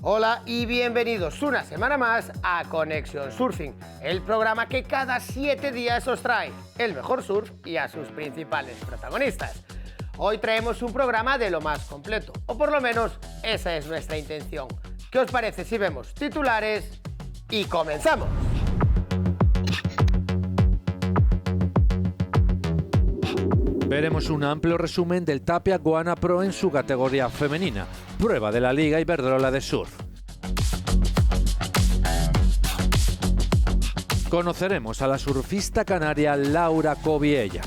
Hola y bienvenidos una semana más a Conexión Surfing, el programa que cada 7 días os trae el mejor surf y a sus principales protagonistas. Hoy traemos un programa de lo más completo, o por lo menos esa es nuestra intención. ¿Qué os parece si vemos titulares y comenzamos? Veremos un amplio resumen del Tapia Goana Pro en su categoría femenina, prueba de la Liga Iberdrola de Surf. Conoceremos a la surfista canaria Laura Coviella.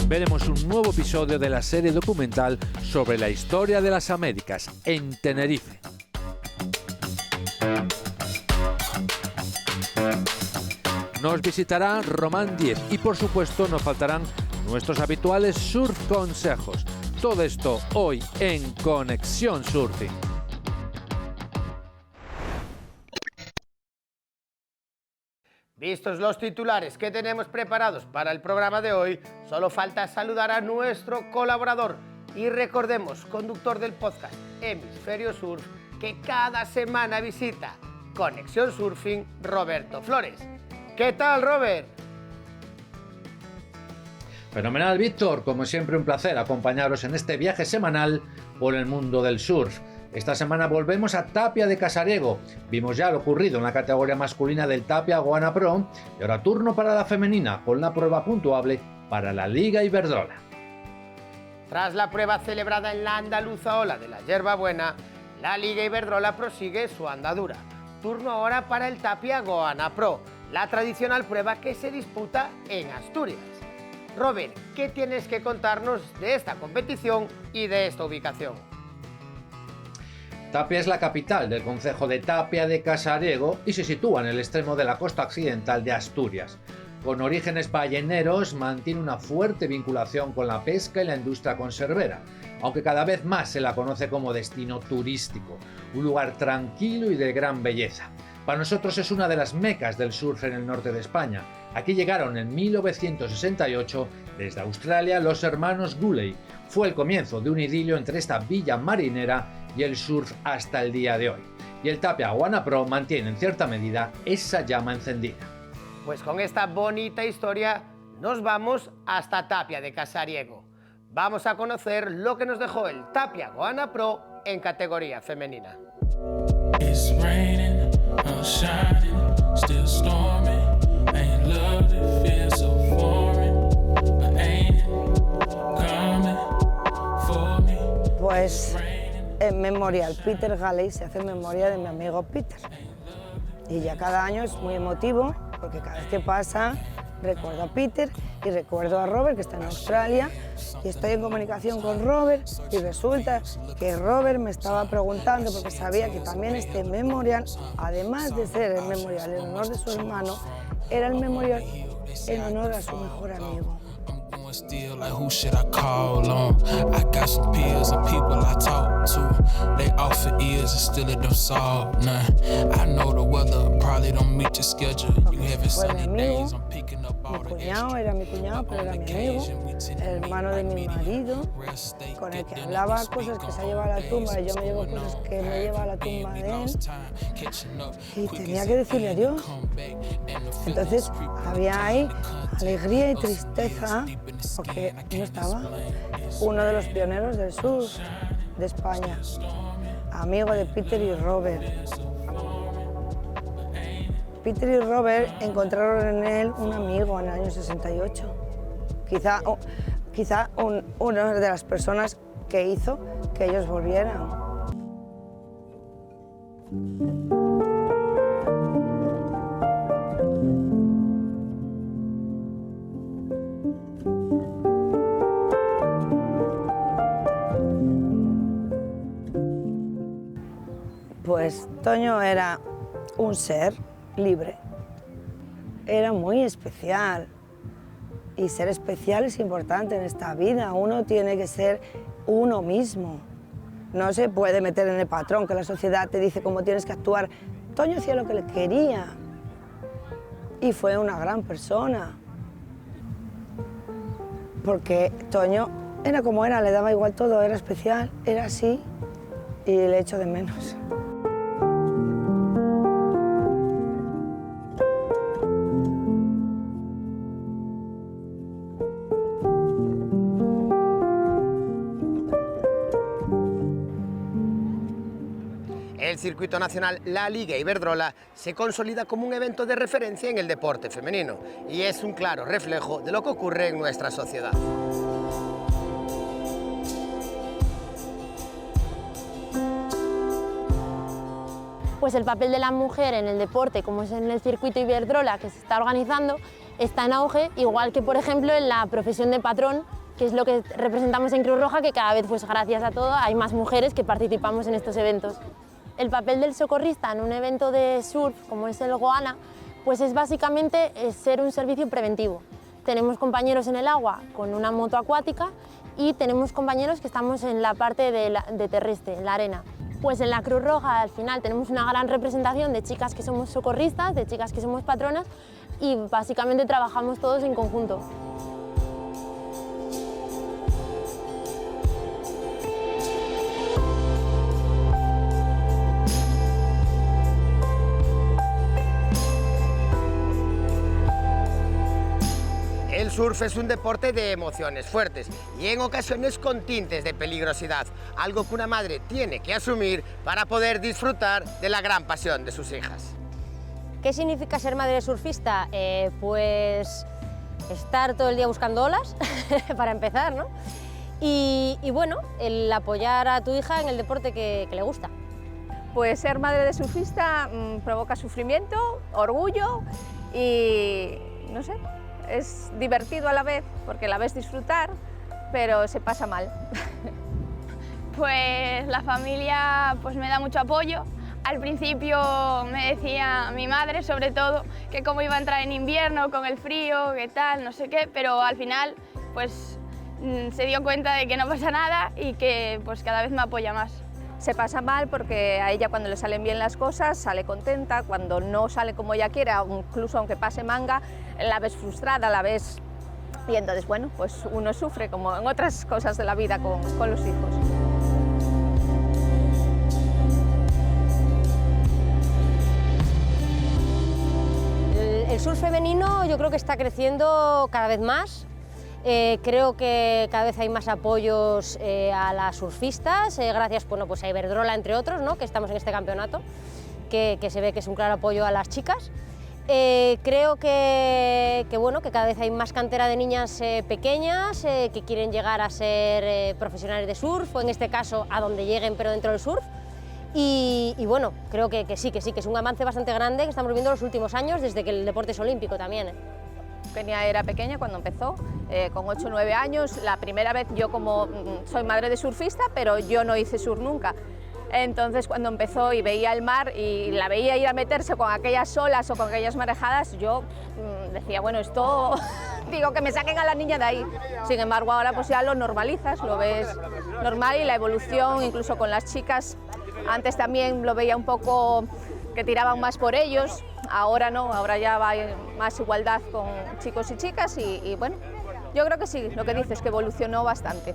Veremos un nuevo episodio de la serie documental sobre la historia de las Américas en Tenerife. Nos visitará Román Diez y por supuesto nos faltarán nuestros habituales surf consejos. Todo esto hoy en Conexión Surfing. Vistos los titulares que tenemos preparados para el programa de hoy, solo falta saludar a nuestro colaborador y recordemos, conductor del podcast Hemisferio Surf, que cada semana visita Conexión Surfing, Roberto Flores. ¿Qué tal, Robert? Fenomenal, Víctor. Como siempre, un placer acompañaros en este viaje semanal por el mundo del surf. Esta semana volvemos a Tapia de Casariego. Vimos ya lo ocurrido en la categoría masculina del Tapia Goana Pro y ahora turno para la femenina con la prueba puntuable para la Liga Iberdrola. Tras la prueba celebrada en la andaluza ola de la Yerbabuena, la Liga Iberdrola prosigue su andadura. Turno ahora para el Tapia Goana Pro, la tradicional prueba que se disputa en Asturias. Robert, ¿qué tienes que contarnos de esta competición y de esta ubicación? Tapia es la capital del concejo de Tapia de Casariego y se sitúa en el extremo de la costa occidental de Asturias. Con orígenes balleneros, mantiene una fuerte vinculación con la pesca y la industria conservera, aunque cada vez más se la conoce como destino turístico, un lugar tranquilo y de gran belleza. Para nosotros es una de las mecas del surf en el norte de España. Aquí llegaron en 1968 desde Australia los hermanos Guley. Fue el comienzo de un idilio entre esta villa marinera y el surf hasta el día de hoy. Y el Tapia Goana Pro mantiene en cierta medida esa llama encendida. Pues con esta bonita historia nos vamos hasta Tapia de Casariego. Vamos a conocer lo que nos dejó el Tapia Goana Pro en categoría femenina. Pues en memoria al Peter Galley se hace memoria de mi amigo Peter. Y ya cada año es muy emotivo porque cada vez que pasa recuerdo a Peter y recuerdo a Robert, que está en Australia, y estoy en comunicación con Robert y resulta que Robert me estaba preguntando, porque sabía que también este memorial, además de ser el memorial en honor de su hermano, era el memorial en honor a su mejor amigo. Still, like who should I call on? I got some peers and people I talk to. They offer ears and still it don't solve none. I know the weather probably don't meet your schedule. You having sunny days, I'm picking up all the extra. Era mi cuñado, pero era mi amigo, el hermano de mi marido, con el que hablaba cosas que se lleva a la tumba y yo me llevo cosas que me lleva a la tumba de él. Y tenía que decirle adiós. Entonces había ahí alegría y tristeza porque no estaba uno de los pioneros del surf de España, amigo de Peter y Robert. Peter y Robert encontraron en él un amigo en el año 68, quizá una de las personas que hizo que ellos volvieran. Pues Toño era un ser libre, era muy especial y ser especial es importante en esta vida, uno tiene que ser uno mismo, no se puede meter en el patrón que la sociedad te dice cómo tienes que actuar. Toño hacía lo que le quería y fue una gran persona, porque Toño era como era, le daba igual todo, era especial, era así y le echo de menos. El circuito nacional La Liga Iberdrola se consolida como un evento de referencia en el deporte femenino y es un claro reflejo de lo que ocurre en nuestra sociedad. Pues el papel de la mujer en el deporte, como es en el circuito Iberdrola que se está organizando, está en auge, igual que por ejemplo en la profesión de patrón, que es lo que representamos en Cruz Roja, que cada vez, pues gracias a todo, hay más mujeres que participamos en estos eventos. El papel del socorrista en un evento de surf, como es el Goana, pues es básicamente ser un servicio preventivo. Tenemos compañeros en el agua con una moto acuática y tenemos compañeros que estamos en la parte de terrestre, en la arena. Pues en la Cruz Roja al final tenemos una gran representación de chicas que somos socorristas, de chicas que somos patronas y básicamente trabajamos todos en conjunto. El surf es un deporte de emociones fuertes y en ocasiones con tintes de peligrosidad, algo que una madre tiene que asumir para poder disfrutar de la gran pasión de sus hijas. ¿Qué significa ser madre surfista? Pues estar todo el día buscando olas, para empezar, ¿no? Y bueno, el apoyar a tu hija en el deporte que le gusta. Pues ser madre de surfista provoca sufrimiento, orgullo y no sé, es divertido a la vez porque la ves disfrutar, pero se pasa mal. Pues la familia pues me da mucho apoyo. Al principio me decía mi madre, sobre todo, que cómo iba a entrar en invierno con el frío, qué tal, no sé qué, pero al final pues se dio cuenta de que no pasa nada y que pues cada vez me apoya más. Se pasa mal porque a ella cuando le salen bien las cosas sale contenta, cuando no sale como ella quiere, incluso aunque pase manga, la ves frustrada, la ves... Y entonces, bueno, pues uno sufre como en otras cosas de la vida con los hijos. El surf femenino yo creo que está creciendo cada vez más. Creo que cada vez hay más apoyos a las surfistas, gracias bueno, pues a Iberdrola, entre otros, ¿no? Que estamos en este campeonato, que se ve que es un claro apoyo a las chicas. Creo que cada vez hay más cantera de niñas pequeñas que quieren llegar a ser profesionales de surf, o en este caso a donde lleguen, pero dentro del surf. Y bueno, creo que sí, que es un avance bastante grande que estamos viendo en los últimos años, desde que el deporte es olímpico también. Kenia era pequeña cuando empezó, con 8 o 9 años, la primera vez yo como soy madre de surfista, pero yo no hice surf nunca. Entonces cuando empezó y veía el mar y la veía ir a meterse con aquellas olas o con aquellas marejadas, yo decía, bueno, esto, digo, que me saquen a la niña de ahí. Sin embargo, ahora pues ya lo normalizas, lo ves normal y la evolución, incluso con las chicas, antes también lo veía un poco que tiraban más por ellos, ahora no, ahora ya va más igualdad con chicos y chicas y bueno, yo creo que sí, lo que dices, que evolucionó bastante.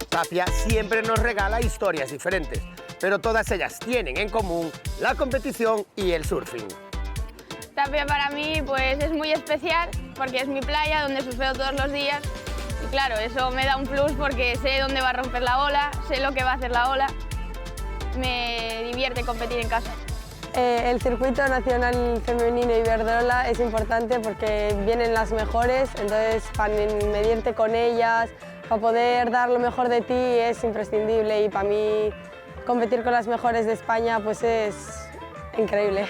Tapia siempre nos regala historias diferentes, pero todas ellas tienen en común la competición y el surfing. Tapia para mí pues es muy especial porque es mi playa donde surfeo todos los días y claro, eso me da un plus porque sé dónde va a romper la ola, sé lo que va a hacer la ola, me divierte competir en casa. El circuito nacional femenino Iberdrola es importante porque vienen las mejores, entonces para medirte con ellas, para poder dar lo mejor de ti es imprescindible y para mí competir con las mejores de España pues es increíble.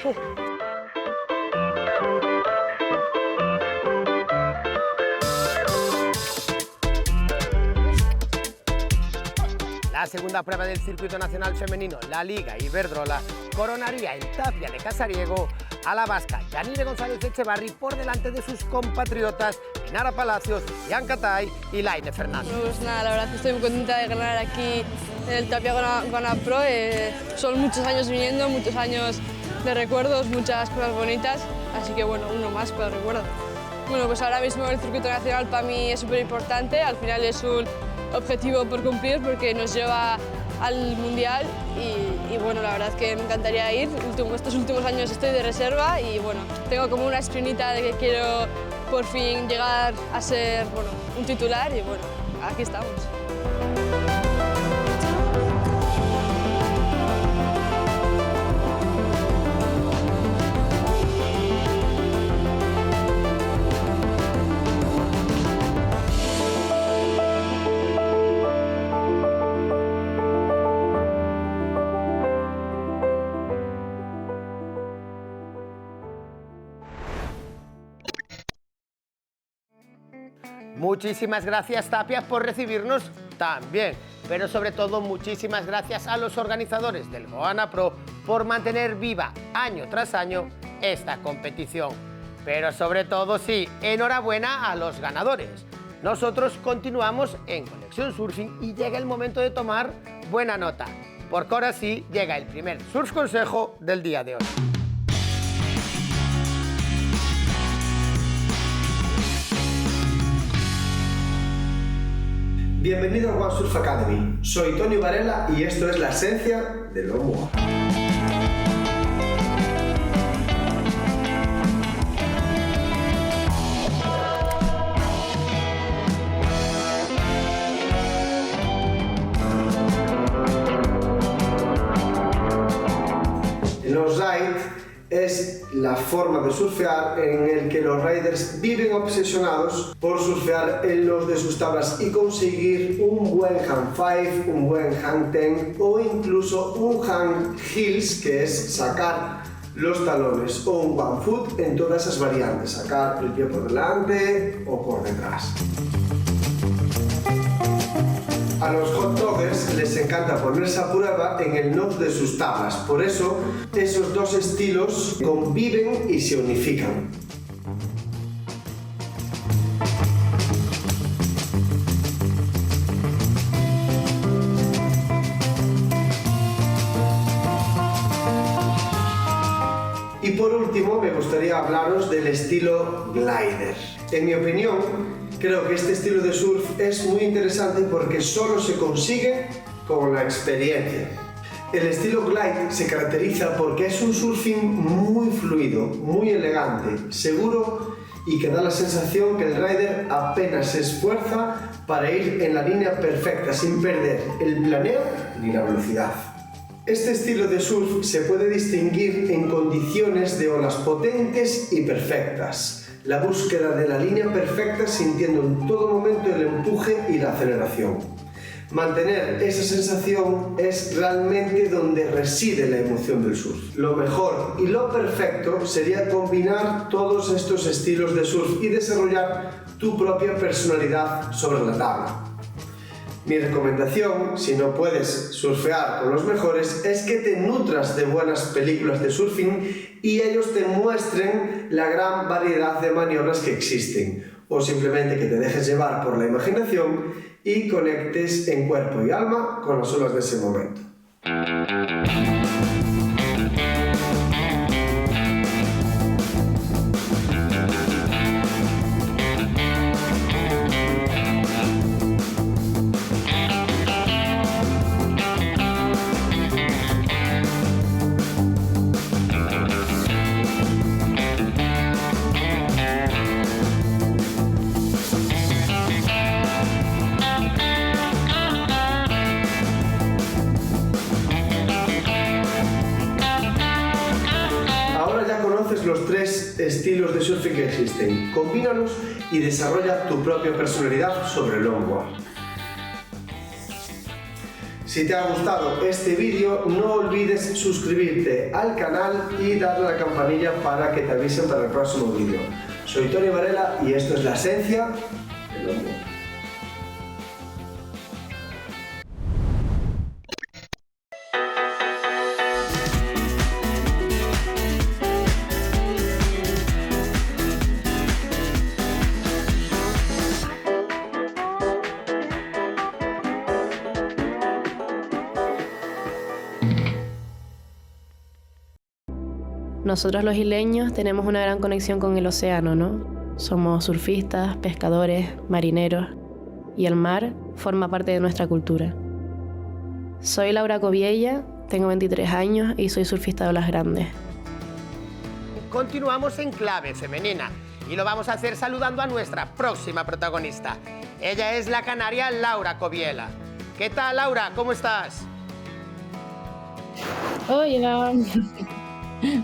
La segunda prueba del circuito nacional femenino, la Liga Iberdrola, coronaría en Tapia de Casariego a la vasca Yanire González Echevarri por delante de sus compatriotas Inara Palacios, Bianca Tai y Laine Fernández. Pues nada, la verdad que estoy muy contenta de ganar aquí en el Tapia Gana Pro. Son muchos años viniendo, muchos años de recuerdos, muchas cosas bonitas, así que bueno, uno más para el recuerdo. Bueno, pues ahora mismo el circuito nacional para mí es súper importante, al final es un objetivo por cumplir porque nos lleva al Mundial y bueno, la verdad es que me encantaría ir. Estos últimos años estoy de reserva y bueno, tengo como una espinita de que quiero por fin llegar a ser un titular y bueno, aquí estamos. Muchísimas gracias, Tapia, por recibirnos también, pero sobre todo muchísimas gracias a los organizadores del Goana Pro por mantener viva año tras año esta competición. Pero sobre todo, sí, enhorabuena a los ganadores. Nosotros continuamos en Conexión Surfing y llega el momento de tomar buena nota, porque ahora sí llega el primer Surf Consejo del día de hoy. Bienvenido a One Surf Academy, soy Tony Varela y esto es la esencia del longboard. Los ride es la forma de surfear en el que los riders viven obsesionados por surfear en los de sus tablas y conseguir un buen hand 5, un buen hand 10 o incluso un hand heels, que es sacar los talones, o un one foot en todas esas variantes, sacar el pie por delante o por detrás. A los hot doggers les encanta ponerse a prueba en el nose de sus tablas, por eso esos dos estilos conviven y se unifican. Y por último me gustaría hablaros del estilo glider. En mi opinión, creo que este estilo de surf es muy interesante porque solo se consigue con la experiencia. El estilo glide se caracteriza porque es un surfing muy fluido, muy elegante, seguro y que da la sensación que el rider apenas se esfuerza para ir en la línea perfecta sin perder el planeo ni la velocidad. Este estilo de surf se puede distinguir en condiciones de olas potentes y perfectas. La búsqueda de la línea perfecta sintiendo en todo momento el empuje y la aceleración. Mantener esa sensación es realmente donde reside la emoción del surf. Lo mejor y lo perfecto sería combinar todos estos estilos de surf y desarrollar tu propia personalidad sobre la tabla. Mi recomendación, si no puedes surfear con los mejores, es que te nutras de buenas películas de surfing y ellos te muestren la gran variedad de maniobras que existen, o simplemente que te dejes llevar por la imaginación y conectes en cuerpo y alma con las olas de ese momento. Los tres estilos de surfing que existen. Combínalos y desarrolla tu propia personalidad sobre el longboard. Si te ha gustado este vídeo, no olvides suscribirte al canal y darle a la campanilla para que te avisen para el próximo vídeo. Soy Tony Varela y esto es la esencia del longboard. nosotros los isleños tenemos una gran conexión con el océano, ¿no? Somos surfistas, pescadores, marineros, y el mar forma parte de nuestra cultura. Soy Laura Cobiella, tengo 23 años y soy surfista de olas grandes. Continuamos en Clave Femenina y lo vamos a hacer saludando a nuestra próxima protagonista. Ella es la canaria Laura Cobiella. ¿Qué tal, Laura? ¿Cómo estás? Hola.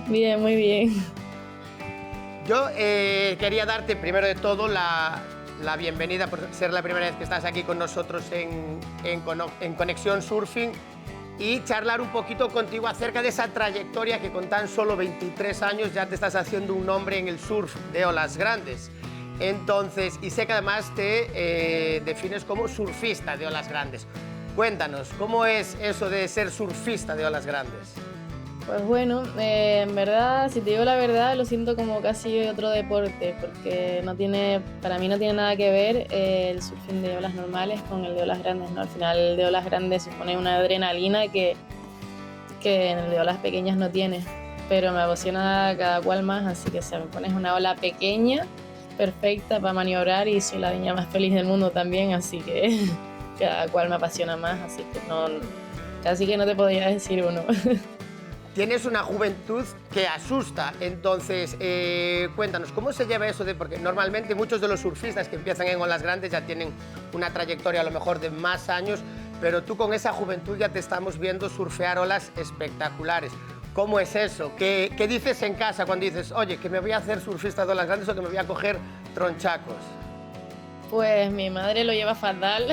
Bien, muy bien. Yo quería darte primero de todo la bienvenida por ser la primera vez que estás aquí con nosotros en Conexión Surfing y charlar un poquito contigo acerca de esa trayectoria que con tan solo 23 años ya te estás haciendo un nombre en el surf de olas grandes. Entonces, y sé que además te defines como surfista de olas grandes. Cuéntanos, ¿cómo es eso de ser surfista de olas grandes? Pues bueno, en verdad, si te digo la verdad, lo siento como casi otro deporte, porque para mí no tiene nada que ver el surfing de olas normales con el de olas grandes, ¿no? Al final el de olas grandes supone una adrenalina que en el de olas pequeñas no tiene, pero me apasiona cada cual más, así que me pones una ola pequeña, perfecta para maniobrar y soy la niña más feliz del mundo también, así que cada cual me apasiona más, así que casi que no te podría decir uno. Tienes una juventud que asusta, entonces cuéntanos, ¿cómo se lleva eso de...? Porque normalmente muchos de los surfistas que empiezan en olas grandes ya tienen una trayectoria a lo mejor de más años, pero tú con esa juventud ya te estamos viendo surfear olas espectaculares. ¿Cómo es eso? ¿Qué dices en casa cuando dices, oye, que me voy a hacer surfista de olas grandes o que me voy a coger tronchacos? Pues mi madre lo lleva fatal.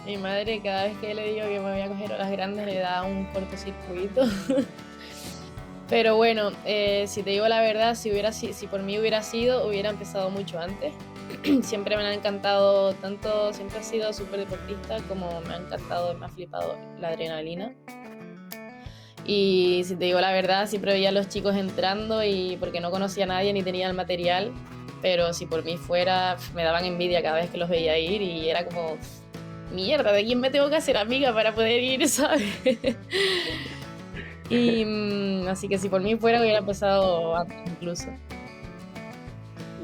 Mi madre, cada vez que le digo que me voy a coger olas grandes, le da un cortocircuito. Pero bueno, si te digo la verdad, si por mí hubiera empezado mucho antes. Siempre me ha encantado, siempre he sido súper deportista, como me ha flipado la adrenalina. Y si te digo la verdad, siempre veía a los chicos entrando y porque no conocía a nadie ni tenía el material, pero si por mí fuera, me daban envidia cada vez que los veía ir y era como, mierda, ¿de quién me tengo que hacer amiga para poder ir, sabes? Y así que si por mí fuera hubiera empezado antes incluso.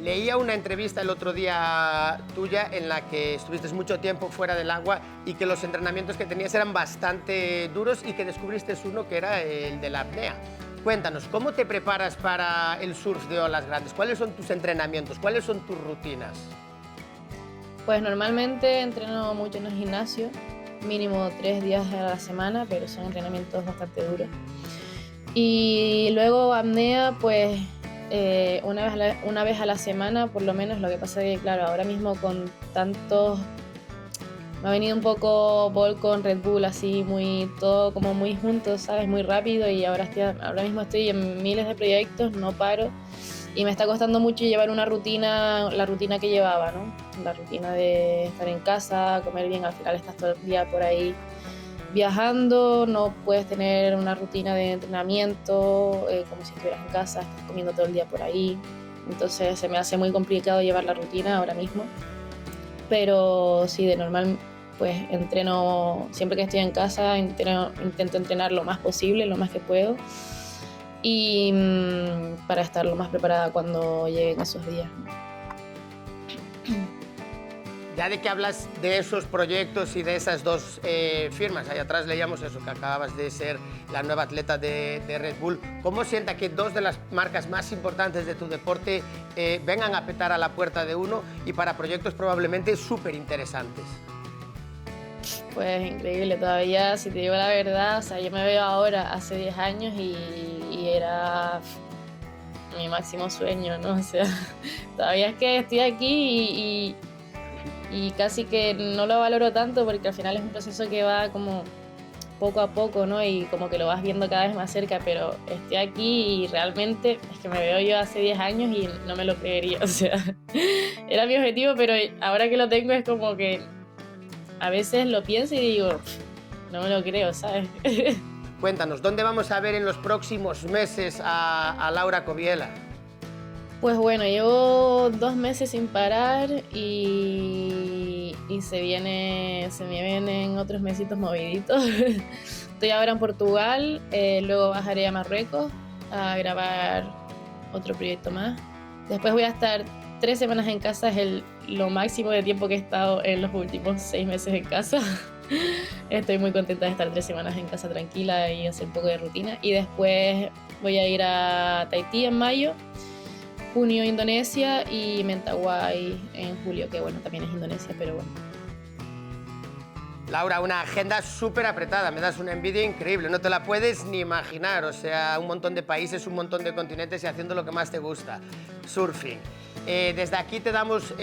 Leía una entrevista el otro día tuya en la que estuviste mucho tiempo fuera del agua y que los entrenamientos que tenías eran bastante duros y que descubriste uno que era el de la apnea. Cuéntanos, ¿cómo te preparas para el surf de olas grandes? ¿Cuáles son tus entrenamientos? ¿Cuáles son tus rutinas? Pues normalmente entreno mucho en el gimnasio, mínimo 3 días a la semana, pero son entrenamientos bastante duros. Y luego apnea, pues una vez a la semana, por lo menos. Lo que pasa es que, claro, ahora mismo con tantos... Me ha venido un poco Volcom, Red Bull, así todo como muy juntos, ¿sabes? Muy rápido y ahora mismo estoy en miles de proyectos, no paro. Y me está costando mucho llevar la rutina que llevaba, ¿no? La rutina de estar en casa, comer bien, al final estás todo el día por ahí viajando, no puedes tener una rutina de entrenamiento como si estuvieras en casa, estás comiendo todo el día por ahí. Entonces se me hace muy complicado llevar la rutina ahora mismo. Pero sí, de normal, pues entreno, siempre que estoy en casa, intento entrenar lo más posible, lo más que puedo. Y para estar lo más preparada cuando lleguen esos días. Ya de que hablas de esos proyectos y de esas dos firmas, ahí atrás leíamos eso, que acababas de ser la nueva atleta de Red Bull. ¿Cómo sienta que dos de las marcas más importantes de tu deporte vengan a petar a la puerta de uno y para proyectos probablemente súper interesantes? Pues increíble, todavía, si te digo la verdad, o sea, yo me veo ahora hace 10 años y era mi máximo sueño, ¿no? O sea, todavía es que estoy aquí y casi que no lo valoro tanto porque al final es un proceso que va como poco a poco, ¿no? Y como que lo vas viendo cada vez más cerca, pero estoy aquí y realmente es que me veo yo hace 10 años y no me lo creería, o sea, era mi objetivo, pero ahora que lo tengo es como que a veces lo pienso y digo, no me lo creo, ¿sabes? Cuéntanos, ¿dónde vamos a ver en los próximos meses a Laura Cobiella? Pues bueno, llevo 2 meses sin parar y se me vienen otros mesitos moviditos. Estoy ahora en Portugal, luego bajaré a Marruecos a grabar otro proyecto más. Después voy a estar 3 semanas en casa, es lo máximo de tiempo que he estado en los últimos 6 meses en casa. Estoy muy contenta de estar 3 semanas en casa tranquila y hacer un poco de rutina. Y después voy a ir a Tahití en mayo, junio Indonesia y Mentawai en julio, que bueno, también es Indonesia, pero bueno. Laura, una agenda súper apretada, me das una envidia increíble, no te la puedes ni imaginar, o sea, un montón de países, un montón de continentes y haciendo lo que más te gusta, surfing. Desde aquí te damos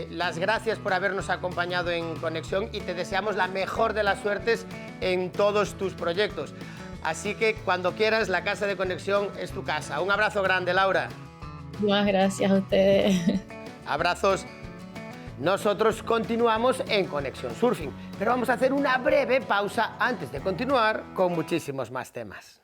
las gracias por habernos acompañado en Conexión y te deseamos la mejor de las suertes en todos tus proyectos. Así que cuando quieras, la casa de Conexión es tu casa. Un abrazo grande, Laura. Muchas gracias a ustedes. Abrazos. Nosotros continuamos en Conexión Surfing, pero vamos a hacer una breve pausa antes de continuar con muchísimos más temas.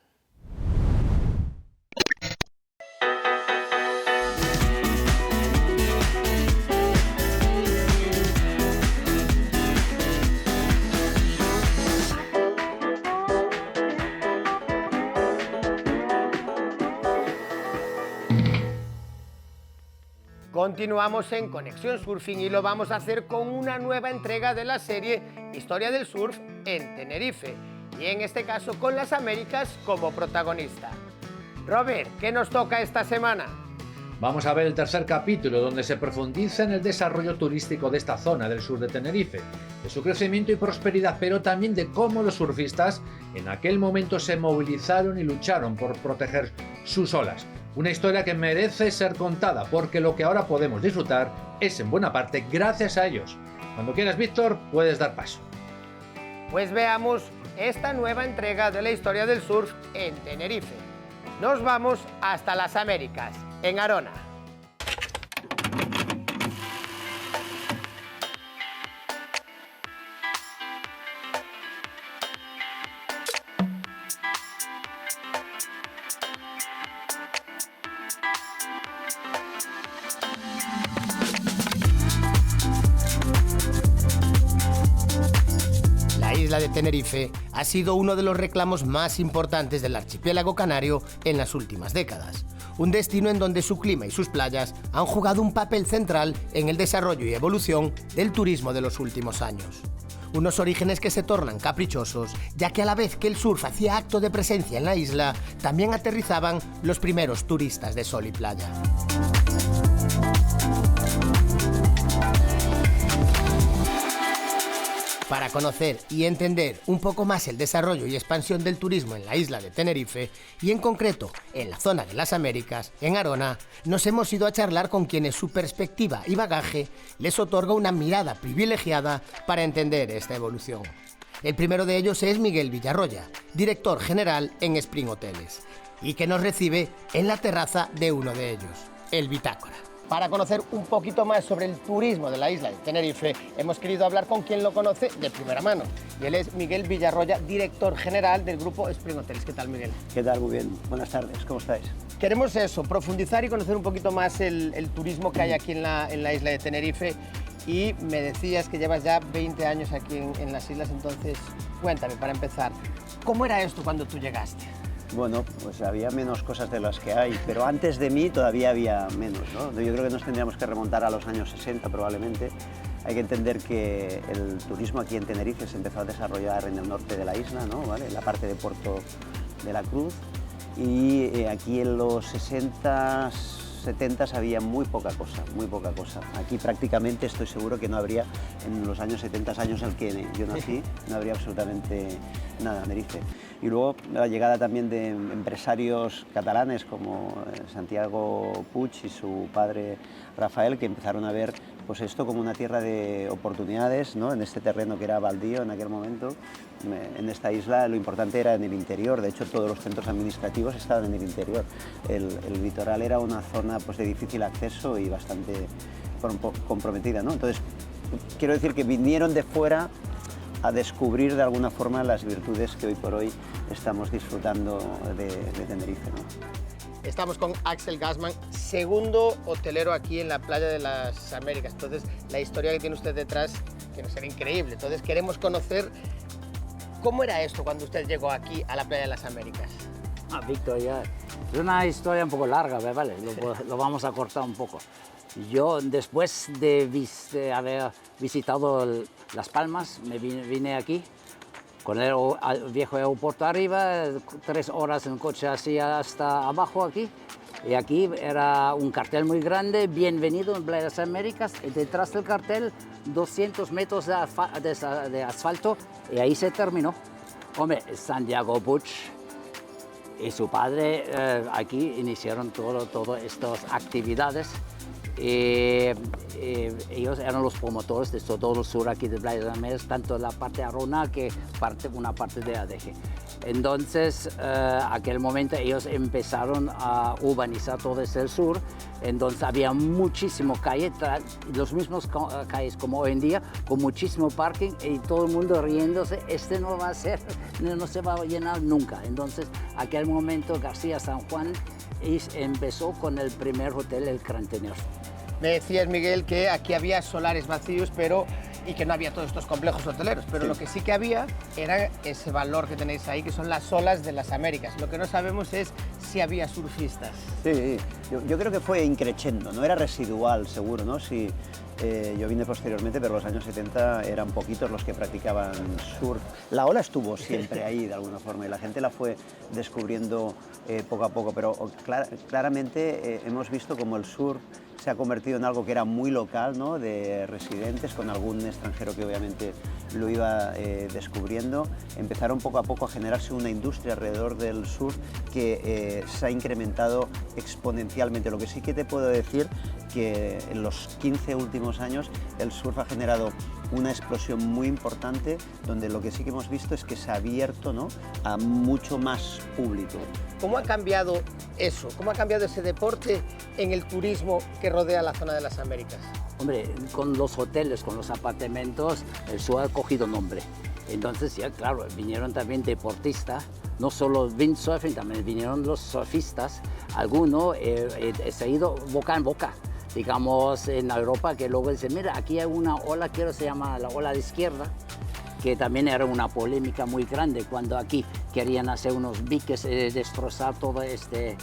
Continuamos en Conexión Surfing y lo vamos a hacer con una nueva entrega de la serie Historia del Surf en Tenerife y en este caso con las Américas como protagonista. Robert, ¿qué nos toca esta semana? Vamos a ver el tercer capítulo donde se profundiza en el desarrollo turístico de esta zona del sur de Tenerife, de su crecimiento y prosperidad, pero también de cómo los surfistas en aquel momento se movilizaron y lucharon por proteger sus olas. Una historia que merece ser contada porque lo que ahora podemos disfrutar es en buena parte gracias a ellos. Cuando quieras, Víctor, puedes dar paso. Pues veamos esta nueva entrega de la historia del surf en Tenerife. Nos vamos hasta las Américas, en Arona. La isla de Tenerife ha sido uno de los reclamos más importantes del archipiélago canario en las últimas décadas. Un destino en donde su clima y sus playas han jugado un papel central en el desarrollo y evolución del turismo de los últimos años. Unos orígenes que se tornan caprichosos, ya que a la vez que el surf hacía acto de presencia en la isla, también aterrizaban los primeros turistas de sol y playa. Para conocer y entender un poco más el desarrollo y expansión del turismo en la isla de Tenerife, y en concreto en la zona de las Américas, en Arona, nos hemos ido a charlar con quienes su perspectiva y bagaje les otorga una mirada privilegiada para entender esta evolución. El primero de ellos es Miguel Villarroya, director general en Spring Hoteles, y que nos recibe en la terraza de uno de ellos, el Bitácora. Para conocer un poquito más sobre el turismo de la isla de Tenerife, hemos querido hablar con quien lo conoce de primera mano. Y él es Miguel Villarroya, director general del grupo Spring Hoteles. ¿Qué tal, Miguel? ¿Qué tal? Muy bien. Buenas tardes. ¿Cómo estáis? Queremos eso, profundizar y conocer un poquito más el turismo que hay aquí en la isla de Tenerife. Y me decías que llevas ya 20 años aquí en las islas, entonces cuéntame, para empezar, ¿cómo era esto cuando tú llegaste? Bueno, pues había menos cosas de las que hay, pero antes de mí todavía había menos, ¿no? Yo creo que nos tendríamos que remontar a los años 60 probablemente. Hay que entender que el turismo aquí en Tenerife se empezó a desarrollar en el norte de la isla, ¿no? ¿Vale? En la parte de Puerto de la Cruz, y aquí en los 60, 70 había muy poca cosa, muy poca cosa. Aquí prácticamente estoy seguro que no habría, en los años 70, años en el que yo nací, no habría absolutamente nada en Tenerife. Y luego la llegada también de empresarios catalanes como Santiago Puig y su padre Rafael, que empezaron a ver pues esto como una tierra de oportunidades, ¿no? En este terreno que era baldío en aquel momento. En esta isla lo importante era en el interior, de hecho todos los centros administrativos estaban en el interior. El litoral era una zona pues, de difícil acceso y bastante comprometida, ¿no? Entonces, quiero decir que vinieron de fuera a descubrir de alguna forma las virtudes que hoy por hoy estamos disfrutando de Tenerife, ¿no? Estamos con Axel Gassman, segundo hotelero aquí en la playa de las Américas. Entonces, la historia que tiene usted detrás tiene que ser increíble. Entonces, queremos conocer cómo era esto cuando usted llegó aquí a la playa de las Américas. Víctor, ya Es una historia un poco larga, ¿vale? Lo vamos a cortar un poco. Yo, después de haber visitado Las Palmas, me vine aquí con el viejo aeropuerto arriba, 3 horas en coche así hasta abajo aquí. Y aquí era un cartel muy grande, bienvenido en Playa de las Américas, y detrás del cartel 200 metros de asfalto, y ahí se terminó. Hombre, Santiago Puig y su padre aquí iniciaron todas estas actividades. Ellos eran los promotores de todo el sur aquí de Playa de las Américas, tanto la parte de Arona que una parte de Adeje. Entonces, aquel momento ellos empezaron a urbanizar todo desde el sur, entonces había muchísimo calle, los mismos calles como hoy en día, con muchísimo parking y todo el mundo riéndose, no va a ser, no se va a llenar nunca. Entonces, aquel momento García San Juan empezó con el primer hotel, el Gran Tenerife. Me decías, Miguel, que aquí había solares vacíos, y que no había todos estos complejos hoteleros, pero sí, lo que sí que había era ese valor que tenéis ahí, que son las olas de las Américas. Lo que no sabemos es si había surfistas. Sí, yo creo que fue increciendo, no era residual, seguro, ¿no? Si, yo vine posteriormente, pero los años 70 eran poquitos los que practicaban surf. La ola estuvo siempre ahí, de alguna forma, y la gente la fue descubriendo poco a poco, pero claramente hemos visto como el surf se ha convertido en algo que era muy local, ¿no? De residentes, con algún extranjero que obviamente lo iba descubriendo. Empezaron poco a poco a generarse una industria alrededor del surf que se ha incrementado exponencialmente. Lo que sí que te puedo decir que en los 15 últimos años el surf ha generado una explosión muy importante, donde lo que sí que hemos visto es que se ha abierto, ¿no? A mucho más público. ¿Cómo ha cambiado eso? ¿Cómo ha cambiado ese deporte en el turismo que rodea la zona de las Américas? Hombre, con los hoteles, con los apartamentos, el surf ha cogido nombre. Entonces, ya claro, vinieron también deportistas, no solo windsurfing, también vinieron los surfistas. Algunos se ha ido boca en boca, digamos, en Europa, que luego dicen, mira, aquí hay una ola que se llama la ola de izquierda, que también era una polémica muy grande cuando aquí querían hacer unos diques, destrozar todo este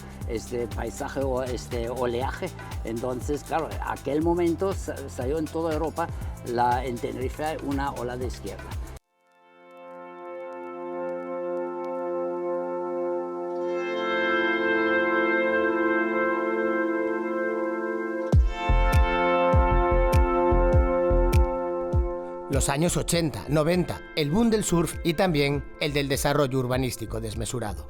paisaje o este oleaje. Entonces, claro, aquel momento salió en toda Europa en Tenerife una ola de izquierda. Los años 80, 90, el boom del surf y también el del desarrollo urbanístico desmesurado.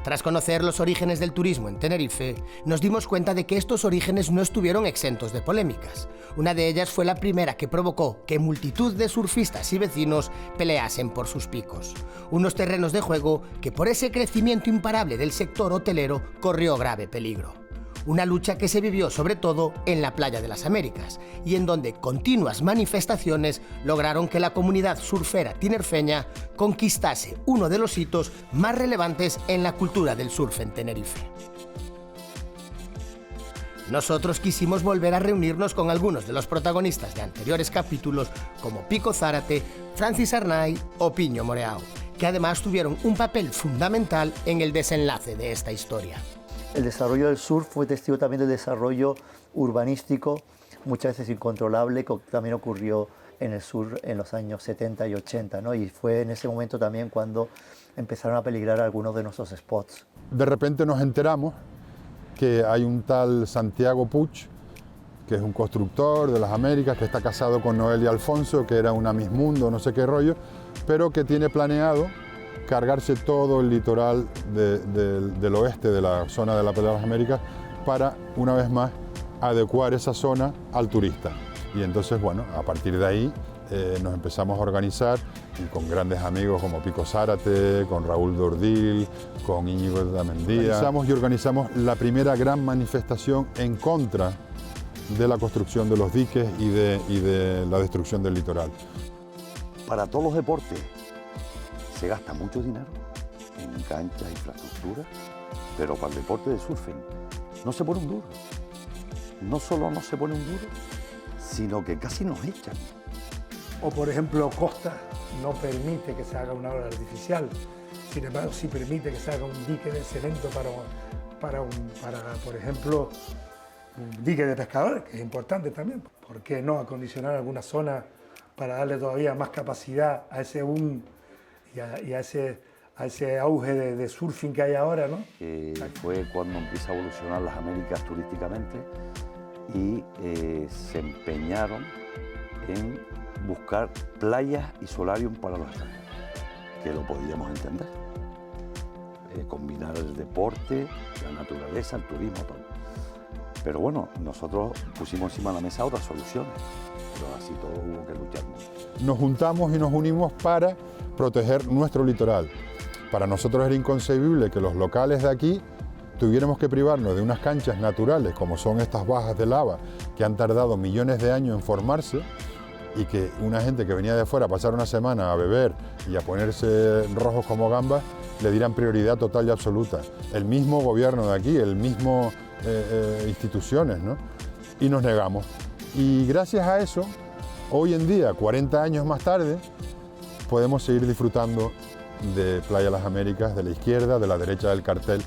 Tras conocer los orígenes del turismo en Tenerife, nos dimos cuenta de que estos orígenes no estuvieron exentos de polémicas. Una de ellas fue la primera que provocó que multitud de surfistas y vecinos peleasen por sus picos. Unos terrenos de juego que por ese crecimiento imparable del sector hotelero corrió grave peligro. Una lucha que se vivió sobre todo en la Playa de las Américas y en donde continuas manifestaciones lograron que la comunidad surfera tinerfeña conquistase uno de los hitos más relevantes en la cultura del surf en Tenerife. Nosotros quisimos volver a reunirnos con algunos de los protagonistas de anteriores capítulos como Pico Zárate, Francis Arnay o Piño Moreau, que además tuvieron un papel fundamental en el desenlace de esta historia. El desarrollo del surf fue testigo también del desarrollo urbanístico, muchas veces incontrolable, que también ocurrió en el sur en los años 70 y 80, ¿no? Y fue en ese momento también cuando empezaron a peligrar algunos de nuestros spots. De repente nos enteramos que hay un tal Santiago Puig, que es un constructor de las Américas, que está casado con Noelia Alfonso, que era una Miss Mundo, no sé qué rollo, pero que tiene planeado cargarse todo el litoral del oeste de la zona de la Playa de las Américas para, una vez más, adecuar esa zona al turista. Y entonces, bueno, a partir de ahí nos empezamos a organizar y con grandes amigos como Pico Zárate, con Raúl Dordil, con Íñigo Damendía. Organizamos la primera gran manifestación en contra de la construcción de los diques y de la destrucción del litoral. Para todos los deportes se gasta mucho dinero en canchas, infraestructura, pero para el deporte de surfing no se pone un duro. No solo no se pone un duro, sino que casi nos echan. O por ejemplo, Costa no permite que se haga una ola artificial, sin embargo sí permite que se haga un dique de cemento para por ejemplo, un dique de pescadores, que es importante también. ¿Por qué no acondicionar alguna zona para darle todavía más capacidad a ese boom y a ese auge de surfing que hay ahora, ¿no? Fue cuando empieza a evolucionar las Américas turísticamente y se empeñaron en buscar playas y solarium para los extranjeros, que lo podíamos entender. Combinar el deporte, la naturaleza, el turismo, todo. Pero bueno, nosotros pusimos encima de la mesa otras soluciones, pero así todo hubo que luchar mucho. Nos juntamos y nos unimos para proteger nuestro litoral. Para nosotros era inconcebible que los locales de aquí tuviéramos que privarnos de unas canchas naturales como son estas bajas de lava que han tardado millones de años en formarse y que una gente que venía de fuera a pasar una semana a beber y a ponerse rojos como gambas le dieran prioridad total y absoluta. El mismo gobierno de aquí, el mismo instituciones, ¿no? Y nos negamos. Y gracias a eso, hoy en día, 40 años más tarde, podemos seguir disfrutando de Playa Las Américas, de la izquierda, de la derecha del cartel.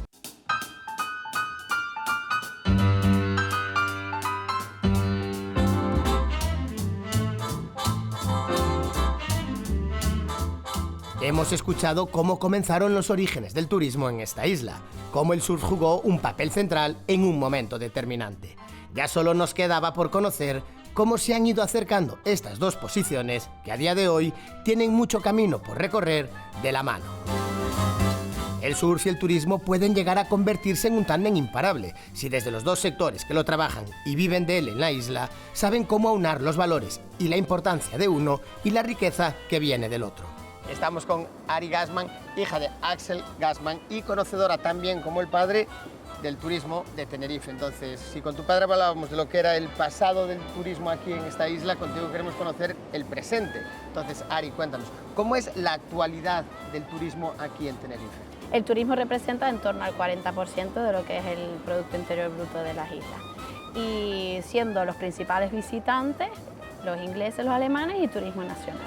Hemos escuchado cómo comenzaron los orígenes del turismo en esta isla, cómo el surf jugó un papel central en un momento determinante. Ya solo nos quedaba por conocer cómo se han ido acercando estas dos posiciones que a día de hoy tienen mucho camino por recorrer de la mano. El surf y el turismo pueden llegar a convertirse en un tándem imparable si desde los dos sectores que lo trabajan y viven de él en la isla saben cómo aunar los valores y la importancia de uno y la riqueza que viene del otro. Estamos con Ari Gassman, hija de Axel Gassman y conocedora también como el padre del turismo de Tenerife. Entonces, si con tu padre hablábamos de lo que era el pasado del turismo aquí en esta isla, contigo queremos conocer el presente. Entonces, Ari, cuéntanos, ¿cómo es la actualidad del turismo aquí en Tenerife? El turismo representa en torno al 40% de lo que es el Producto Interior Bruto de las islas. Y siendo los principales visitantes, los ingleses, los alemanes y turismo nacional.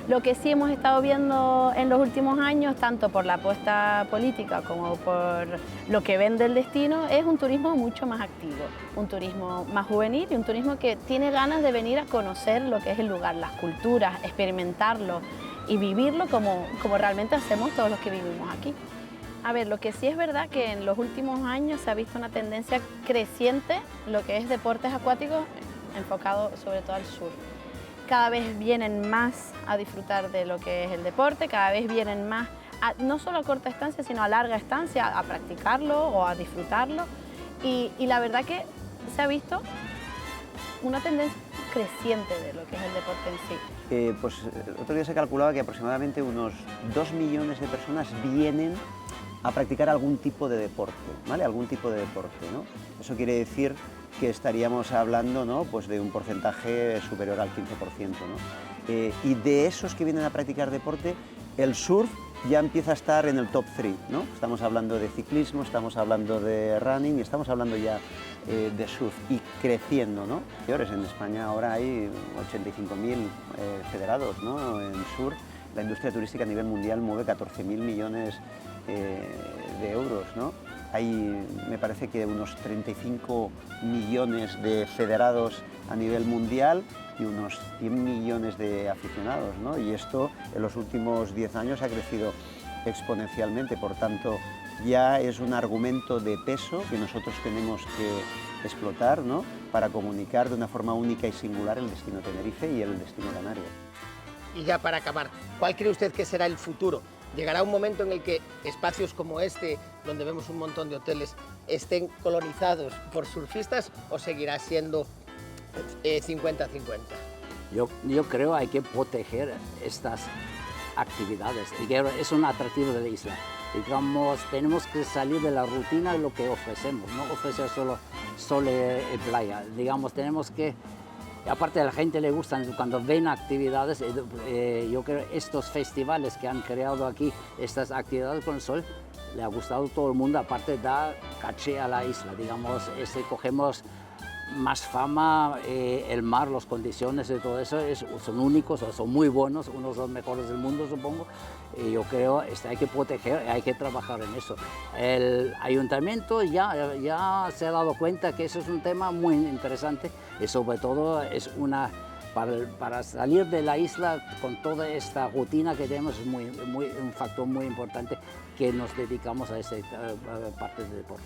Lo que sí hemos estado viendo en los últimos años, tanto por la apuesta política como por lo que vende el destino, es un turismo mucho más activo, un turismo más juvenil y un turismo que tiene ganas de venir a conocer lo que es el lugar, las culturas, experimentarlo y vivirlo como realmente hacemos todos los que vivimos aquí. A ver, lo que sí es verdad que en los últimos años se ha visto una tendencia creciente lo que es deportes acuáticos enfocado sobre todo al sur. Cada vez vienen más a disfrutar de lo que es el deporte, cada vez vienen más, no solo a corta estancia, sino a larga estancia, a practicarlo o a disfrutarlo. Y la verdad que se ha visto una tendencia creciente de lo que es el deporte en sí. Pues el otro día se calculaba que aproximadamente unos 2 millones de personas vienen a practicar algún tipo de deporte, ¿vale? Algún tipo de deporte, ¿no? Eso quiere decir que estaríamos hablando, ¿no? Pues de un porcentaje superior al 15%, ¿no? Y de esos que vienen a practicar deporte, el surf ya empieza a estar en el top 3, ¿no? Estamos hablando de ciclismo, estamos hablando de running y estamos hablando ya de surf y creciendo, ¿no? En España ahora hay 85.000 federados, ¿no? En surf. La industria turística a nivel mundial mueve 14.000 millones de euros, ¿no? Hay, me parece que unos 35 millones de federados a nivel mundial y unos 100 millones de aficionados, ¿no? Y esto en los últimos 10 años ha crecido exponencialmente, por tanto ya es un argumento de peso que nosotros tenemos que explotar, ¿no? Para comunicar de una forma única y singular el destino Tenerife y el destino canario. Y ya para acabar, ¿cuál cree usted que será el futuro? ¿Llegará un momento en el que espacios como este, donde vemos un montón de hoteles, estén colonizados por surfistas o seguirá siendo 50-50? Yo creo que hay que proteger estas actividades. Es un atractivo de la isla. Digamos, tenemos que salir de la rutina de lo que ofrecemos, no ofrecer solo sol y playa. Digamos, tenemos que... Aparte a la gente le gustan cuando ven actividades, yo creo que estos festivales que han creado aquí, estas actividades con el sol, le ha gustado a todo el mundo, aparte da caché a la isla, digamos, cogemos más fama, el mar, las condiciones y todo eso son únicos, son muy buenos, unos de los mejores del mundo, supongo. Y yo creo que hay que proteger, hay que trabajar en eso. El ayuntamiento ya se ha dado cuenta que eso es un tema muy interesante y sobre todo es para salir de la isla con toda esta rutina que tenemos es un factor muy importante que nos dedicamos a esa parte del deporte.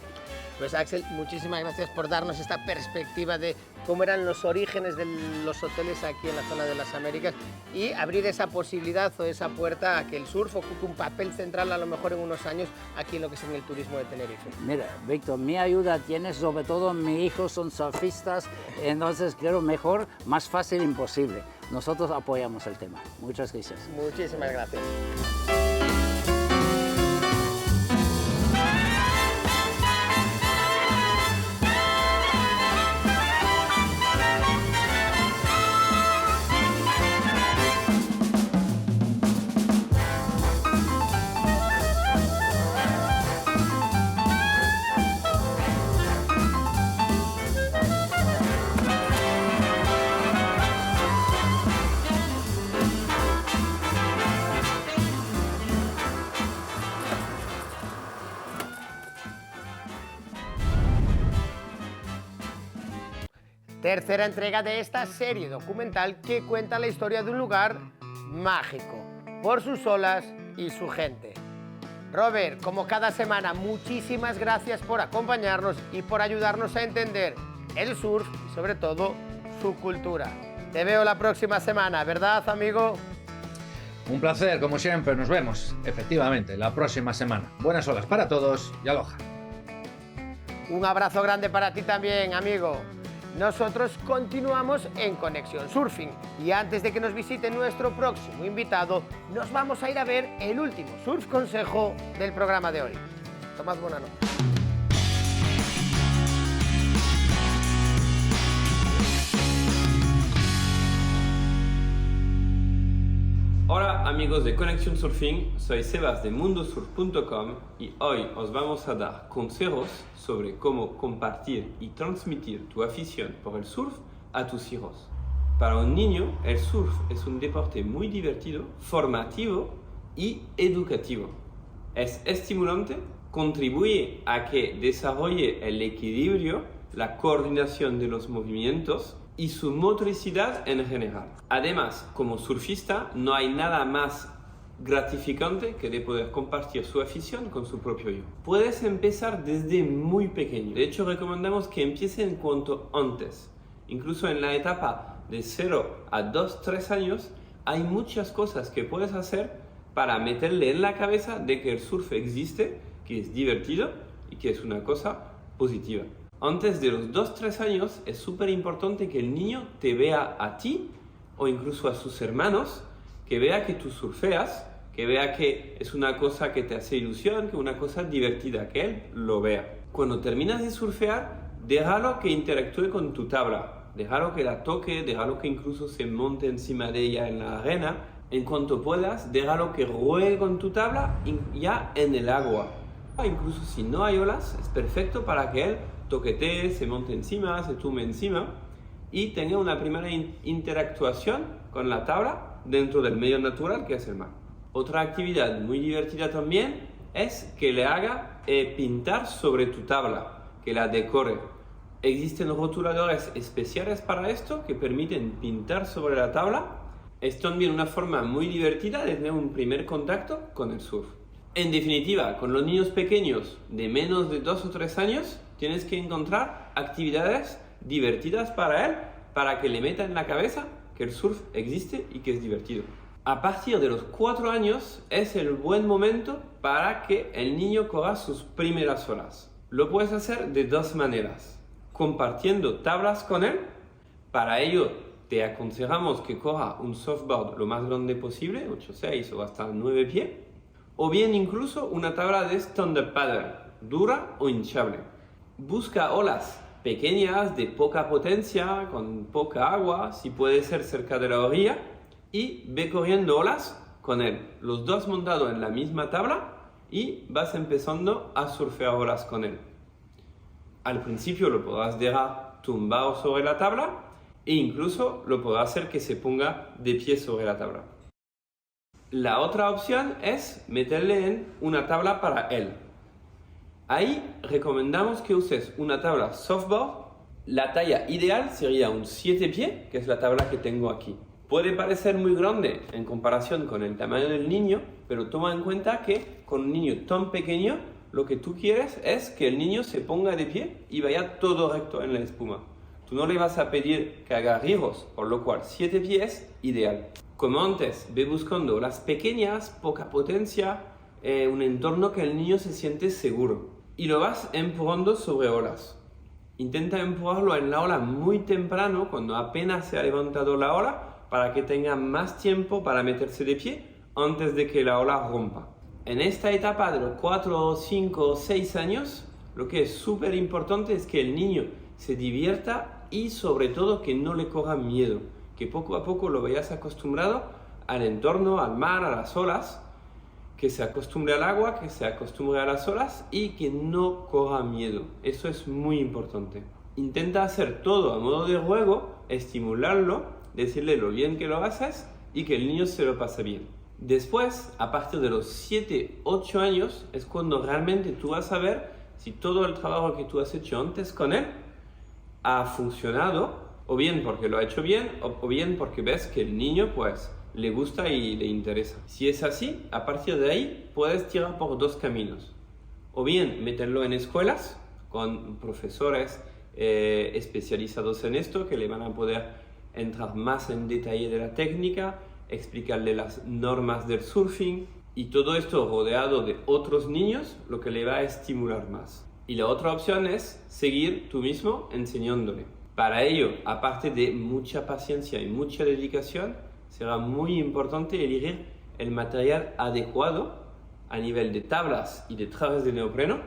Pues Axel, muchísimas gracias por darnos esta perspectiva de cómo eran los orígenes de los hoteles aquí en la zona de las Américas y abrir esa posibilidad o esa puerta a que el surf ocupe un papel central a lo mejor en unos años aquí en lo que es en el turismo de Tenerife. Mira, Víctor, mi ayuda tiene, sobre todo mis hijos son surfistas, entonces creo mejor, más fácil imposible. Nosotros apoyamos el tema. Muchas gracias. Muchísimas gracias. Tercera entrega de esta serie documental que cuenta la historia de un lugar mágico, por sus olas y su gente. Robert, como cada semana, muchísimas gracias por acompañarnos y por ayudarnos a entender el surf y sobre todo su cultura. Te veo la próxima semana, ¿verdad, amigo? Un placer, como siempre, nos vemos, efectivamente, la próxima semana. Buenas olas para todos y aloha. Un abrazo grande para ti también, amigo. Nosotros continuamos en Conexión Surfing y antes de que nos visite nuestro próximo invitado, nos vamos a ir a ver el último surf consejo del programa de hoy. Tomad buena nota. Hola amigos de Conexión Surfing, soy Sebas de mundosurf.com y hoy os vamos a dar consejos sobre cómo compartir y transmitir tu afición por el surf a tus hijos. Para un niño, el surf es un deporte muy divertido, formativo y educativo. Es estimulante, contribuye a que desarrolle el equilibrio, la coordinación de los movimientos y su motricidad en general. Además, como surfista, no hay nada más gratificante que de poder compartir su afición con su propio yo. Puedes empezar desde muy pequeño. De hecho, recomendamos que empiecen cuanto antes. Incluso en la etapa de 0 a 2, 3 años, hay muchas cosas que puedes hacer para meterle en la cabeza de que el surf existe, que es divertido y que es una cosa positiva. Antes de los 2-3 años es súper importante que el niño te vea a ti o incluso a sus hermanos, que vea que tú surfeas, que vea que es una cosa que te hace ilusión, que es una cosa divertida, que él lo vea. Cuando terminas de surfear, déjalo que interactúe con tu tabla, déjalo que la toque, déjalo que incluso se monte encima de ella en la arena. En cuanto puedas, déjalo que ruegue con tu tabla ya en el agua. Incluso si no hay olas, es perfecto para que él toquetee, se monte encima, se tumbe encima y tenga una primera interactuación con la tabla dentro del medio natural que es el mar. Otra actividad muy divertida también es que le haga pintar sobre tu tabla, que la decore. Existen rotuladores especiales para esto que permiten pintar sobre la tabla. Es también una forma muy divertida de tener un primer contacto con el surf. En definitiva, con los niños pequeños de menos de 2 o 3 años, tienes que encontrar actividades divertidas para él, para que le meta en la cabeza que el surf existe y que es divertido. A partir de los 4 años es el buen momento para que el niño corra sus primeras olas. Lo puedes hacer de 2 maneras. Compartiendo tablas con él. Para ello te aconsejamos que corra un surfboard lo más grande posible, 8-6 o hasta 9 pies. O bien incluso una tabla de stand-up paddle, dura o hinchable. Busca olas pequeñas, de poca potencia, con poca agua, si puede ser cerca de la orilla, y ve corriendo olas con él, los dos montados en la misma tabla, y vas empezando a surfear olas con él. Al principio lo podrás dejar tumbado sobre la tabla e incluso lo puedo hacer que se ponga de pie sobre la tabla. La otra opción es meterle en una tabla para él. Ahí recomendamos que uses una tabla softboard. La talla ideal sería un 7 pie, que es la tabla que tengo aquí. Puede parecer muy grande en comparación con el tamaño del niño, pero toma en cuenta que con un niño tan pequeño, lo que tú quieres es que el niño se ponga de pie y vaya todo recto en la espuma. Tú no le vas a pedir que haga giros, por lo cual 7 pies es ideal. Como antes, ve buscando las pequeñas, poca potencia, un entorno que el niño se siente seguro. Y lo vas empujando sobre olas. Intenta empujarlo en la ola muy temprano, cuando apenas se ha levantado la ola, para que tenga más tiempo para meterse de pie antes de que la ola rompa. En esta etapa de los 4, 5, 6 años, lo que es súper importante es que el niño se divierta y sobre todo que no le coja miedo, que poco a poco lo vayas acostumbrado al entorno, al mar, a las olas, que se acostumbre al agua, que se acostumbre a las olas y que no coja miedo. Eso es muy importante. Intenta hacer todo a modo de juego, estimularlo, decirle lo bien que lo haces y que el niño se lo pase bien. Después, a partir de los 7, 8 años, es cuando realmente tú vas a ver si todo el trabajo que tú has hecho antes con él ha funcionado, o bien porque lo ha hecho bien, o bien porque ves que el niño pues le gusta y le interesa. Si es así, a partir de ahí puedes tirar por dos caminos. O bien meterlo en escuelas con profesores especializados en esto, que le van a poder entrar más en detalle de la técnica, explicarle las normas del surfing y todo esto rodeado de otros niños, lo que le va a estimular más. Y la otra opción es seguir tú mismo enseñándole. Para ello, aparte de mucha paciencia y mucha dedicación, será muy importante elegir el material adecuado a nivel de tablas y de trajes de neopreno.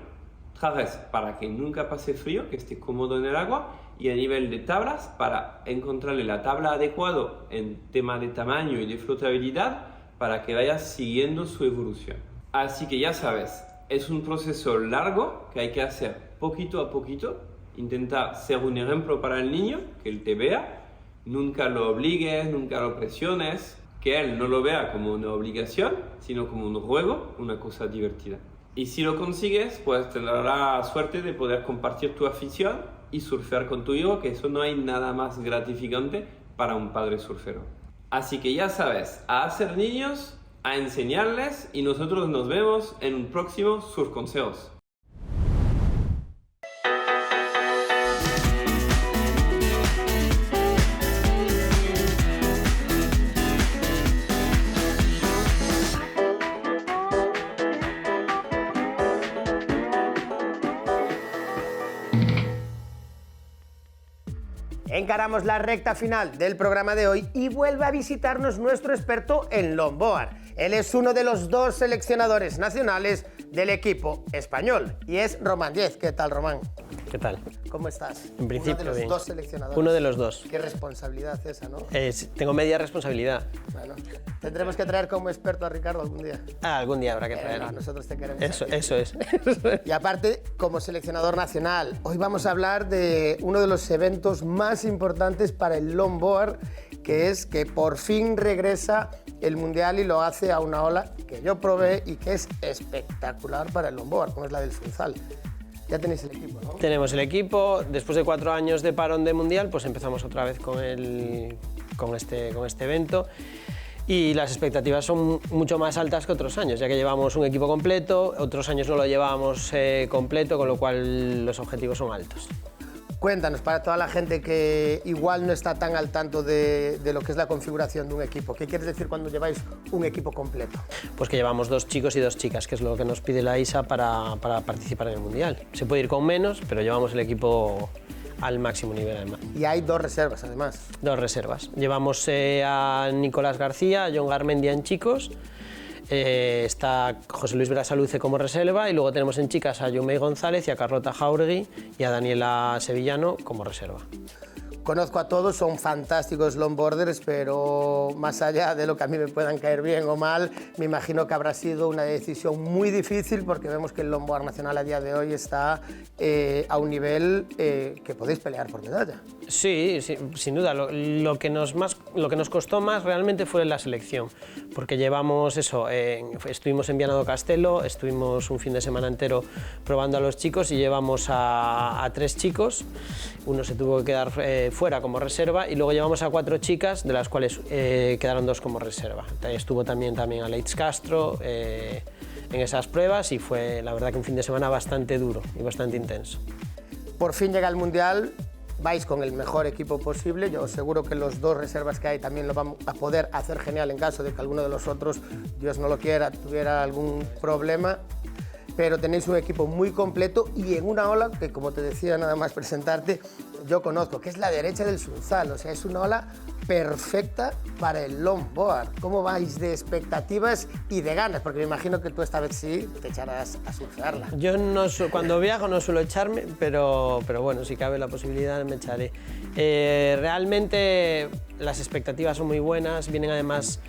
Trajes para que nunca pase frío, que esté cómodo en el agua, y a nivel de tablas para encontrarle la tabla adecuada en tema de tamaño y de flotabilidad para que vayas siguiendo su evolución. Así que ya sabes, es un proceso largo que hay que hacer poquito a poquito. Intenta ser un ejemplo para el niño, que él te vea. Nunca lo obligues, nunca lo presiones, que él no lo vea como una obligación, sino como un juego, una cosa divertida. Y si lo consigues, pues tendrás la suerte de poder compartir tu afición y surfear con tu hijo, que eso no hay nada más gratificante para un padre surfero. Así que ya sabes, a hacer niños, a enseñarles, y nosotros nos vemos en un próximo Surf Consejos. Encaramos la recta final del programa de hoy y vuelve a visitarnos nuestro experto en longboard. Él es uno de los 2 seleccionadores nacionales del equipo español y es Román Diez. ¿Qué tal, Román? ¿Qué tal? ¿Cómo estás? En principio, uno de los bien. 2 seleccionadores. Uno de los 2. Qué responsabilidad esa, ¿no? Tengo media responsabilidad. Bueno, tendremos que traer como experto a Ricardo algún día. Algún día habrá que traerlo. No, nosotros te queremos. Eso es. Y aparte, como seleccionador nacional, hoy vamos a hablar de uno de los eventos más importantes para el longboard, que es que por fin regresa el Mundial y lo hace a una ola que yo probé y que es espectacular para el longboard, como es la del Funchal. Ya tenéis el equipo, ¿no? Tenemos el equipo. Después de 4 años de parón de Mundial, pues empezamos otra vez con este evento. Y las expectativas son mucho más altas que otros años, ya que llevamos un equipo completo, otros años no lo llevábamos completo, con lo cual los objetivos son altos. Cuéntanos, para toda la gente que igual no está tan al tanto de lo que es la configuración de un equipo, ¿qué quieres decir cuando lleváis un equipo completo? Pues que llevamos 2 chicos y 2 chicas, que es lo que nos pide la ISA para participar en el Mundial. Se puede ir con menos, pero llevamos el equipo al máximo nivel además. Y hay 2 reservas además. 2 reservas. Llevamos a Nicolás García, a John Garmendia en chicos, está José Luis Brasaluce como reserva y luego tenemos en chicas a Yumei González y a Carlota Jauregui y a Daniela Sevillano como reserva. conozco a todos, son fantásticos longboarders, pero más allá de lo que a mí me puedan caer bien o mal, me imagino que habrá sido una decisión muy difícil, porque vemos que el longboard nacional a día de hoy está a un nivel que podéis pelear por medalla. Sí, sin duda. Lo que nos costó más realmente fue la selección, porque llevamos eso, estuvimos en Viana do Castelo, estuvimos un fin de semana entero probando a los chicos y llevamos a 3 chicos, uno se tuvo que quedar fuera como reserva y luego llevamos a 4 chicas, de las cuales quedaron 2 como reserva. Estuvo también Aleitz Castro en esas pruebas y fue la verdad que un fin de semana bastante duro y bastante intenso. Por fin llega el Mundial. Vais con el mejor equipo posible, yo seguro que los 2 reservas que hay también lo van a poder hacer genial en caso de que alguno de los otros, Dios no lo quiera, tuviera algún problema, pero tenéis un equipo muy completo y en una ola que, como te decía nada más presentarte, yo conozco, que es la derecha del Sunzal, o sea, es una ola perfecta para el longboard. ¿Cómo vais de expectativas y de ganas? Porque me imagino que tú esta vez sí te echarás a surfearla. Yo cuando viajo no suelo echarme, pero bueno, si cabe la posibilidad me echaré. Realmente las expectativas son muy buenas, vienen además,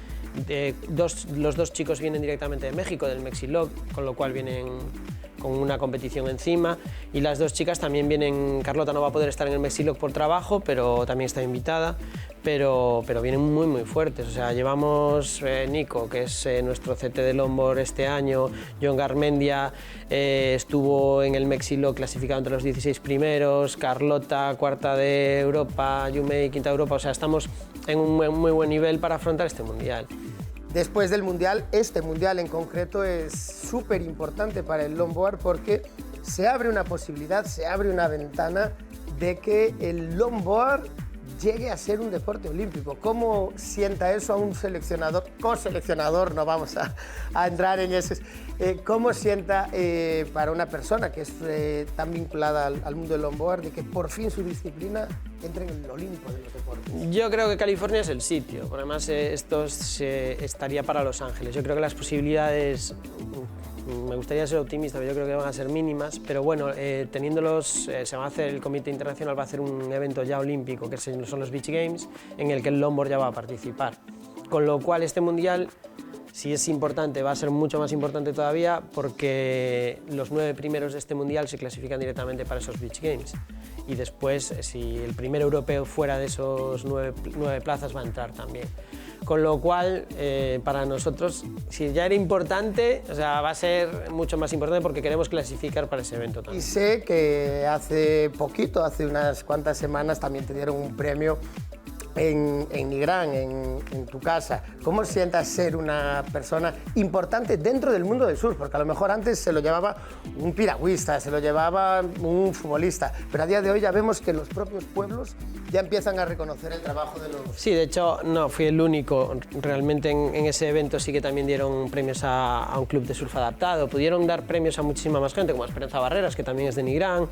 los 2 chicos vienen directamente de México, del Mexilog, con lo cual vienen con una competición encima, y las 2 chicas también vienen. Carlota no va a poder estar en el Mexilog por trabajo, pero también está invitada, pero vienen muy fuertes. O sea, llevamos Nico, que es nuestro CT de longboard este año, John Garmendia estuvo en el Mexilog clasificado entre los 16 primeros, Carlota cuarta de Europa, Yumei quinta de Europa, o sea, estamos en un muy buen nivel para afrontar este Mundial. Después del Mundial, este Mundial en concreto es súper importante para el longboard porque se abre una posibilidad, se abre una ventana de que el longboard llegue a ser un deporte olímpico. ¿Cómo sienta eso a un seleccionador, co-seleccionador, no vamos a entrar en eso? ¿Cómo sienta para una persona que es tan vinculada al mundo del longboard de que por fin su disciplina entre en el Olimpo de los deportes? Yo creo que California es el sitio, porque además esto estaría para Los Ángeles. Yo creo que las posibilidades, me gustaría ser optimista, pero yo creo que van a ser mínimas, pero bueno, teniéndolos, se va a hacer, el Comité Internacional va a hacer un evento ya olímpico, que son los Beach Games, en el que el longboard ya va a participar. Con lo cual este Mundial, si es importante, va a ser mucho más importante todavía, porque los 9 primeros de este Mundial se clasifican directamente para esos Beach Games. Y después, si el primer europeo fuera de esos 9 plazas, va a entrar también. Con lo cual, para nosotros, si ya era importante, o sea, va a ser mucho más importante porque queremos clasificar para ese evento también. Y sé que hace poquito, hace unas cuantas semanas, también te dieron un premio en Nigrán, en tu casa. ¿Cómo sientas ser una persona importante dentro del mundo del surf? Porque a lo mejor antes se lo llevaba un piragüista, se lo llevaba un futbolista, pero a día de hoy ya vemos que los propios pueblos ya empiezan a reconocer el trabajo de los... Sí, de hecho, no fui el único. Realmente en ese evento sí que también dieron premios a un club de surf adaptado. Pudieron dar premios a muchísima más gente, como Esperanza Barreras, que también es de Nigrán,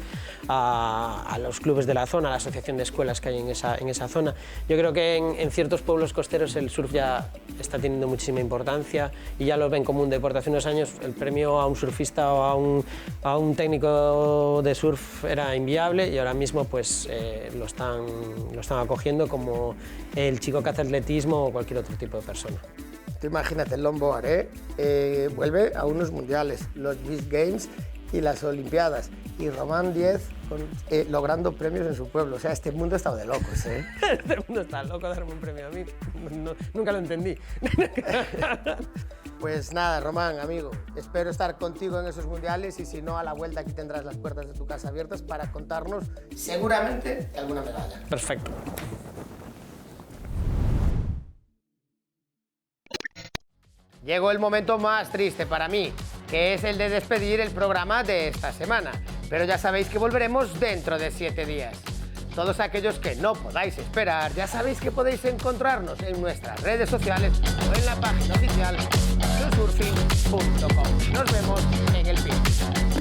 a los clubes de la zona, a la asociación de escuelas que hay en esa zona. Yo creo que en ciertos pueblos costeros el surf ya está teniendo muchísima importancia y ya lo ven como un deporte. Hace unos años el premio a un surfista o a un técnico de surf era inviable y ahora mismo pues lo están acogiendo como el chico que hace atletismo o cualquier otro tipo de persona. Tú imagínate el longboard, vuelve a unos mundiales, los Beach Games y las Olimpiadas, y Román Díez logrando premios en su pueblo. O sea, este mundo está de locos, ¿eh? Este mundo está loco de darme un premio a mí. Nunca lo entendí. Pues nada, Román, amigo, espero estar contigo en esos mundiales y si no, a la vuelta aquí tendrás las puertas de tu casa abiertas para contarnos seguramente alguna medalla. Perfecto. Llegó el momento más triste para mí, que es el de despedir el programa de esta semana. Pero ya sabéis que volveremos dentro de 7 días. Todos aquellos que no podáis esperar, ya sabéis que podéis encontrarnos en nuestras redes sociales o en la página oficial de surfing.com. Nos vemos en el pitch.